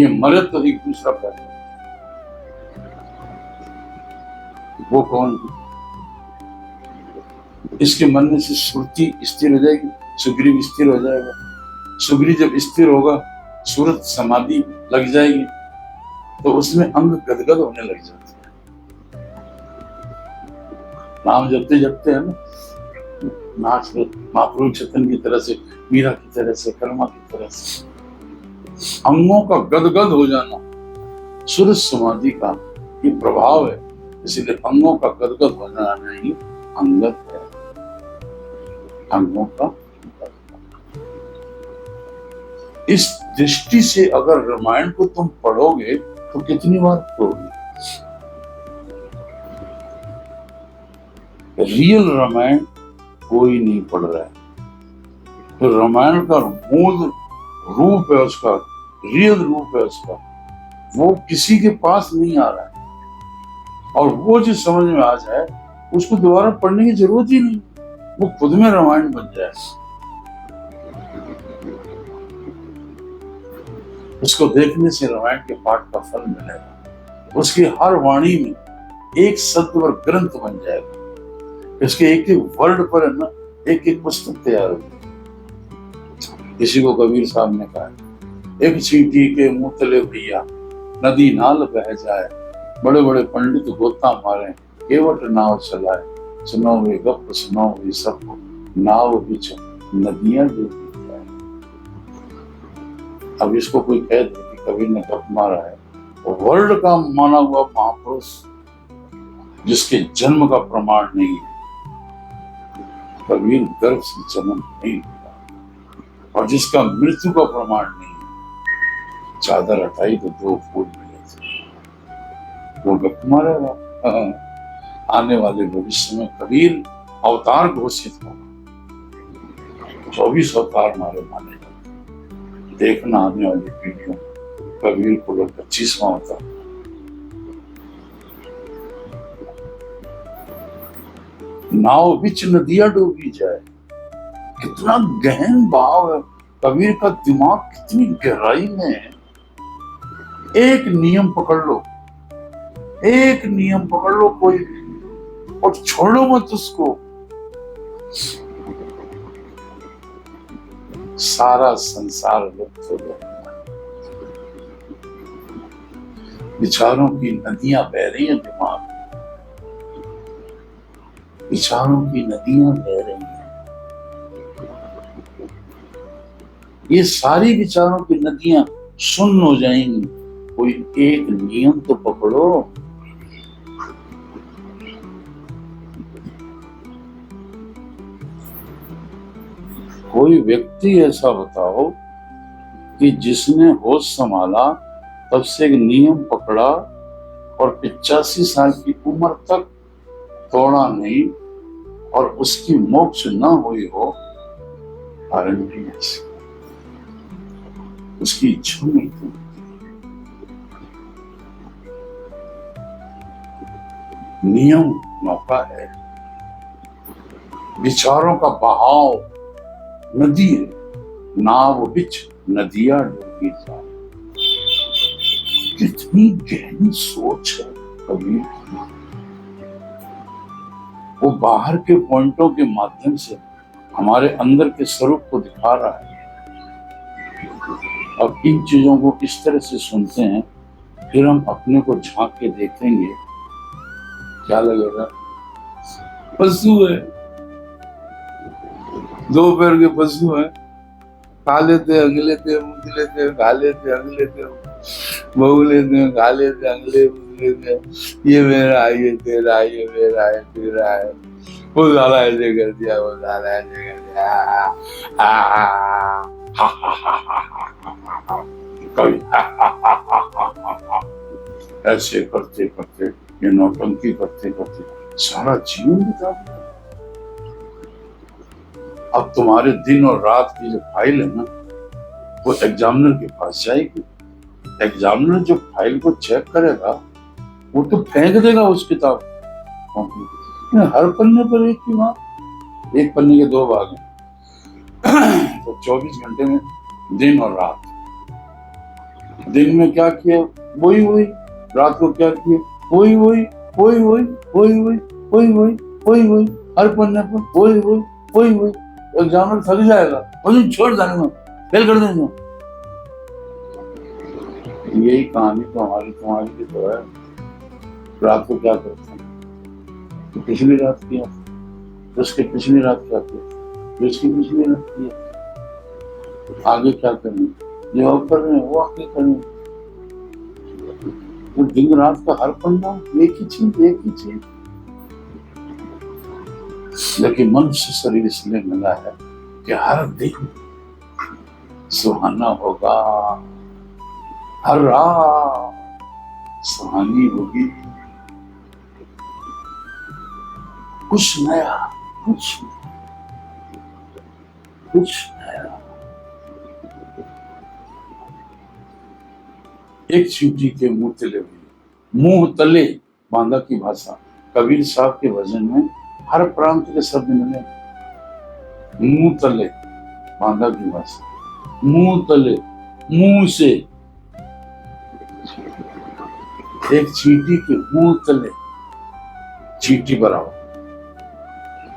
ये मरे तो एक दूसरा पैदा, वो कौन है? इसके मरने से सुरती स्थिर हो जाएगी, सुग्रीव स्थिर हो जाएगा। सुग्रीव जब स्थिर होगा, सूरत समाधि लग जाएगी, तो उसमें अंग गदगद होने लग जाते हैं। नाम जपते जपते है ना, नाच महाप्रभु चेतन की तरह से, मीरा की तरह से, कर्मा की तरह से, अंगों का गदगद हो जाना सूरत समाधि का ये प्रभाव है। इसलिए अंगों का गदगद हो जाना ही अंगत है, अंगों का। इस दृष्टि से अगर रामायण को तुम पढ़ोगे तो कितनी बार पढ़ोगे? रियल रामायण कोई नहीं पढ़ रहा है। तो रामायण का मूल रूप है उसका, रियल रूप है उसका, वो किसी के पास नहीं आ रहा है। और वो जो समझ में आ जाए उसको दोबारा पढ़ने की जरूरत ही नहीं, वो खुद में रामायण बन जाए। उसको देखने से रामायण के पाठ का फल मिलेगा। उसकी हर वाणी में एक सत्वर ग्रंथ बन जाएगा। इसके एक एक वर्ड पर है ना, एक एक पुस्तक तैयार होगी। किसी को कबीर साहब ने कहा, एक चींटी के मुंह तले भैया नदी नाल बह जाए, बड़े बड़े पंडित गोता मारे, केवट नाव चलाए, सुनो वे गप सुनो वे सब, नाव बिच नदियां डूबी जाए। अब इसको कोई कह दे कि कबीर ने गप मारा है, वर्ल्ड का माना हुआ महापुरुष जिसके जन्म का प्रमाण नहीं है, कबीर गर्भ से जन्म नहीं हुआ, और जिसका मृत्यु का प्रमाण नहीं है, चादर हटाई तो 2 फूल मिले थे, वो गप मारेगा। आने वाले भविष्य में कबीर अवतार घोषित होगा, 24 अवतार मारे माने जाते। देखना आने वाली पीढ़ियों कबीर को लोग 25वां अवतार। नाव बिच नदियां डूबी जाए, कितना गहन भाव है कबीर का। दिमाग कितनी गहराई में है। एक नियम पकड़ लो, एक नियम पकड़ लो कोई, और छोड़ो मत उसको, सारा संसार लुप्त हो जाएगा। विचारों की नदियां बह रही हैं दिमाग, विचारों की नदियां बह रही हैं। ये सारी विचारों की नदियां शून्य हो जाएंगी। कोई एक नियम तो पकड़ो। कोई व्यक्ति ऐसा बताओ कि जिसने होश संभाला तब से एक नियम पकड़ा और 85 साल की उम्र तक तोड़ा नहीं, और उसकी मोक्ष न हुई हो, गारंटी ऐसी, उसकी इच्छा नहीं थी। नियम मौका है, विचारों का बहाव नदी है, नाव बिच नदियां डूबी जाए। कितनी गहन सोच है कबीर की। वो बाहर के पॉइंटों के माध्यम से हमारे अंदर के स्वरूप को दिखा रहा है। अब इन चीजों को इस तरह से सुनते हैं, फिर हम अपने को झांक के देखेंगे, क्या लगेगा? पशु है, 2 पैर के पशु है, खा लेते अगले थे, मुंह लेते, खा लेते अगले थे, बहु लेते, खा लेते अगले लेते, ये मेरा है, ये तेरा है, ये मेरा है, तेरा है, वो साला ऐसे कर दिया, वो साला ऐसे कर दिया, कभी ऐसे करते करते, ये नौटंकी करते करते सारा जीवन बिता दिया। अब तुम्हारे दिन और रात की जो फाइल है ना, वो एग्जामिनर के पास जाएगी। एग्जामिनर जो फाइल को चेक करेगा, वो तो फेंक देगा उस किताब। हर पन्ने पर एक ही बात, एक पन्ने के 2 भाग हैं, तो 24 घंटे में दिन और रात, दिन में क्या किया वही वही, रात को क्या किया वही वही वही वही वही वही वही वही वही वही, हर पन्ने पर वही वही वही वही। एग्जामिनर थक जाएगा, वही छोड़ देंगे, फेल कर देंगे। यही कहानी तो हमारी तुम्हारी की तो है। रात को क्या करते हैं, तो पिछली रात किया, उसके पिछली रात क्या किया, उसकी पिछली रात किया, आगे क्या करेंगे, जो कर रहे हैं वो आगे करेंगे। तो दिन रात का हर पन्ना एक ही चीज एक ही चीज। लेकिन मनुष्य शरीर इसलिए मिला है कि हर दिन सुहाना होगा, हर रात सुहानी होगी, कुछ नया, कुछ नया। एक चींटी के मुंह तले हुई, मुंह तले बांदा की भाषा। कबीर साहब के भजन में हर प्रांत के शब्द मिले। मुंह तले बांदा की भाषा, मुंह तले, मुंह से। एक चींटी के मुंह तले, चींटी बराबर।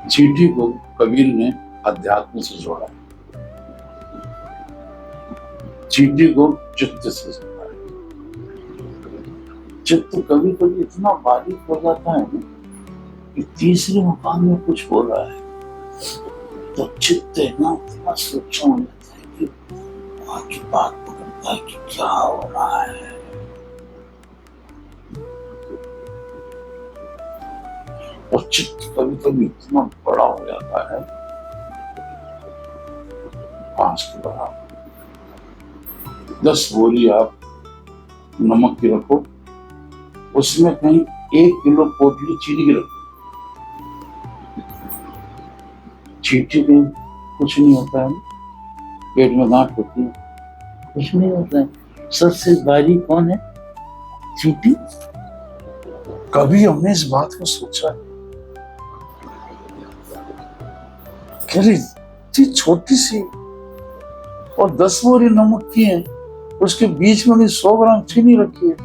चींटी को कबीर ने अध्यात्म से जोड़ा, चींटी को चित्त से जोड़ा। चित्त कभी कभी इतना बारीक हो जाता है ना कि तीसरे मकान में कुछ हो रहा है तो चित्त है ना इतना सूक्ष्म हो जाता है कि वहां की बात पकड़ता है कि क्या हो रहा है। और चित्त कभी कभी इतना बड़ा हो जाता है, कांच के बराबर। 10 बोरी आप नमक की रखो, उसमें कहीं 1 किलो पोटली चीनी की रखो, चींटी में कुछ नहीं होता है, पेट में गांठ होती है, कुछ नहीं होता है। सबसे बारीक कौन है, चींटी। कभी हमने इस बात को सोचा कि छोटी सी और 10 बोरी नमक की है, उसके बीच में 100 ग्राम चीनी रखी है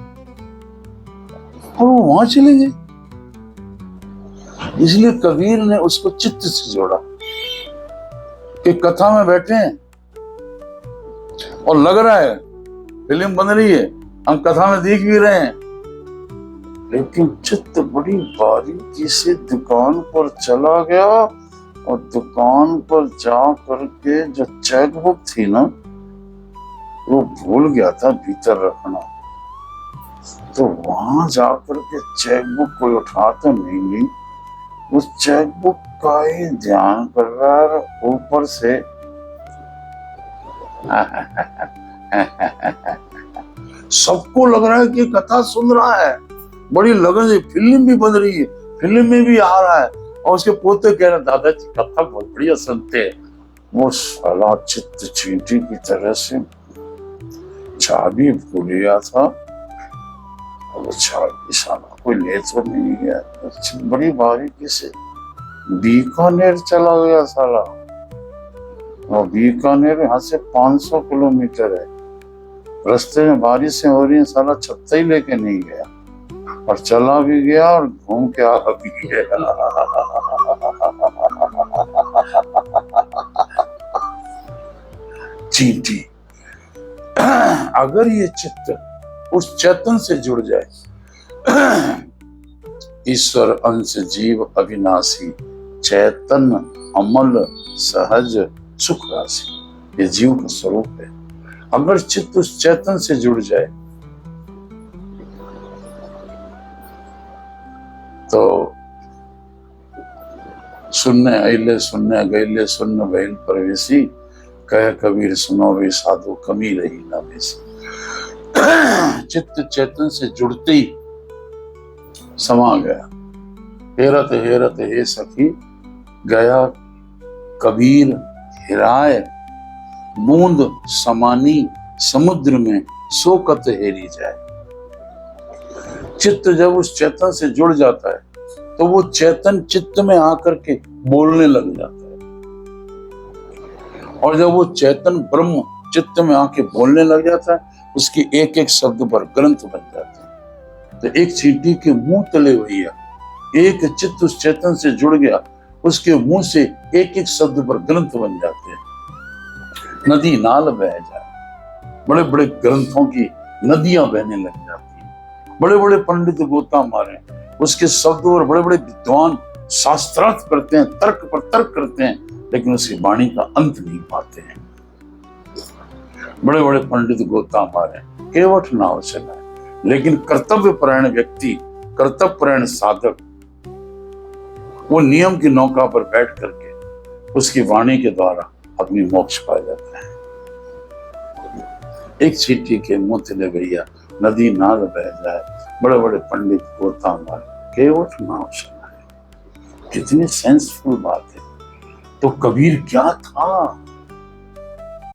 और वो वहां चले गए। इसलिए कबीर ने उसको चित्त से जोड़ा कि कथा में बैठे हैं और लग रहा है फिल्म बन रही है, हम कथा में देख भी रहे हैं, लेकिन चित्त बड़ी बारीकी से दुकान पर चला गया और दुकान पर जा करके जो चेकबुक थी ना वो भूल गया था भीतर रखना। तो वहां जाकर के चेकबुक कोई उठाता नहीं, उस चेकबुक का ही ध्यान कर रहा है। ऊपर से सबको लग रहा है कि कथा सुन रहा है, बड़ी लगन से फिल्म भी बन रही है, फिल्म में भी आ रहा है। और उसके पोते कह रहे दादाजी कथा बहुत बढ़िया सुनते हैं। वो साला चित्त चींटी की तरह से चाबी भूल गया था, और चाबी साला कोई ले तो नहीं गया, बड़ी बारीकी से बीकानेर चला गया साला। और बीकानेर यहाँ से 500 किलोमीटर है, रास्ते में बारिशें हो रही हैं, साला छत्ता ही लेके नहीं गया और चला भी गया और घूम के आ भी गया। चींटी। अगर ये चित्त उस चेतन से जुड़ जाए, ईश्वर अंश जीव अविनाशी, चैतन्य अमल सहज सुख राशि, ये जीव का स्वरूप है। अगर चित्त उस चैतन से जुड़ जाए तो सुनने अले सुनने गैले सुन्न भैल परवेशी, कह कबीर सुनो वे साधु कमी रही ना बेसी। चित्त चैतन से जुड़ते ही समा गया। हेरत हेरत हे सखी गया कबीर हिराए, बूंद समानी समुद्र में सोकत हेरी जाए। चित्त जब उस चेतन से जुड़ जाता है तो वो चेतन चित्त में आकर के बोलने लग जाता है, और जब वो चेतन ब्रह्म चित्त में आके बोलने लग जाता है उसके एक एक शब्द पर ग्रंथ बन जाते हैं। तो एक चींटी के मुंह तले भैया एक चित्त उस चेतन से जुड़ गया, उसके मुंह से एक एक शब्द पर ग्रंथ बन जाते हैं। नदी नाल बह जाए, बड़े बड़े ग्रंथों की नदियां बहने लग जाती हैं। बड़े बड़े पंडित गोता मारे, उसके शब्दों और बड़े बड़े विद्वान शास्त्रार्थ करते हैं, तर्क पर तर्क करते हैं, लेकिन उसकी वाणी का अंत नहीं पाते हैं। बड़े बड़े पंडित गोता मारे, केवट नाव चलाए, लेकिन कर्तव्य परायण व्यक्ति, कर्तव्य परायण साधक, वो नियम की नौका पर बैठ करके उसकी वाणी के द्वारा अपनी मोक्ष पा जाता है। एक चींटी के मुंह तले भैया नदी नाल बह जाए, बड़े बड़े पंडित गोता मारे, केवट नाव चलाए। कितनी सेंसफुल बात है। तो कबीर क्या था?